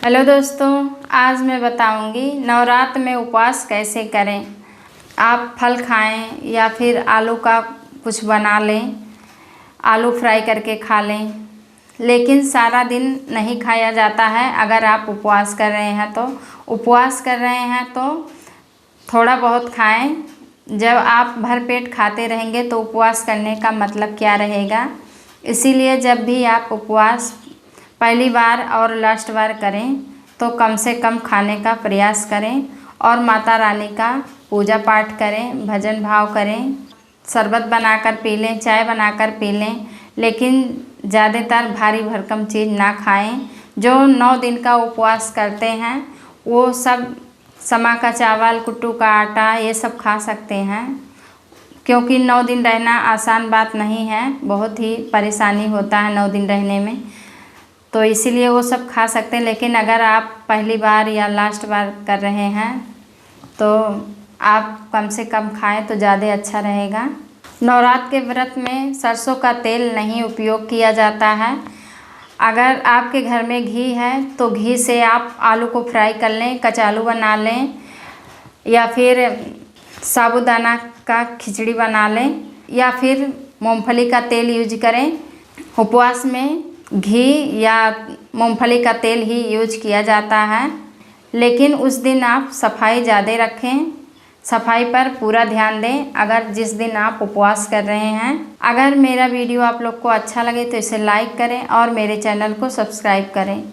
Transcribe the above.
Hello दोस्तों, आज मैं बताऊंगी नवरात्र में उपवास कैसे करें। आप फल खाएं या फिर आलू का कुछ बना लें, आलू फ्राई करके खा लें, लेकिन सारा दिन नहीं खाया जाता है। अगर आप उपवास कर रहे हैं तो थोड़ा बहुत खाएं। जब आप भरपेट खाते रहेंगे तो उपवास करने का मतलब क्या रहेगा। इसीलिए जब भी आप उपवास पहली बार और लास्ट बार करें तो कम से कम खाने का प्रयास करें और माता रानी का पूजा पाठ करें, भजन भाव करें, शरबत बनाकर पी लें, चाय बनाकर पी लें, लेकिन ज़्यादातर भारी भरकम चीज़ ना खाएं। जो 9 दिन का उपवास करते हैं वो सब समा का चावल, कुट्टू का आटा ये सब खा सकते हैं, क्योंकि 9 दिन रहना आसान बात नहीं है। बहुत ही परेशानी होता है 9 दिन रहने में, तो इसीलिए वो सब खा सकते हैं। लेकिन अगर आप पहली बार या लास्ट बार कर रहे हैं तो आप कम से कम खाएं तो ज़्यादा अच्छा रहेगा। नवरात्र के व्रत में सरसों का तेल नहीं उपयोग किया जाता है। अगर आपके घर में घी है तो घी से आप आलू को फ्राई कर लें, कचालू बना लें, या फिर साबूदाना का खिचड़ी बना लें, या फिर मूंगफली का तेल यूज करें। उपवास में घी या मूंगफली का तेल ही यूज किया जाता है, लेकिन उस दिन आप सफाई ज़्यादा रखें, सफाई पर पूरा ध्यान दें अगर जिस दिन आप उपवास कर रहे हैं। अगर मेरा वीडियो आप लोग को अच्छा लगे तो इसे लाइक करें और मेरे चैनल को सब्सक्राइब करें।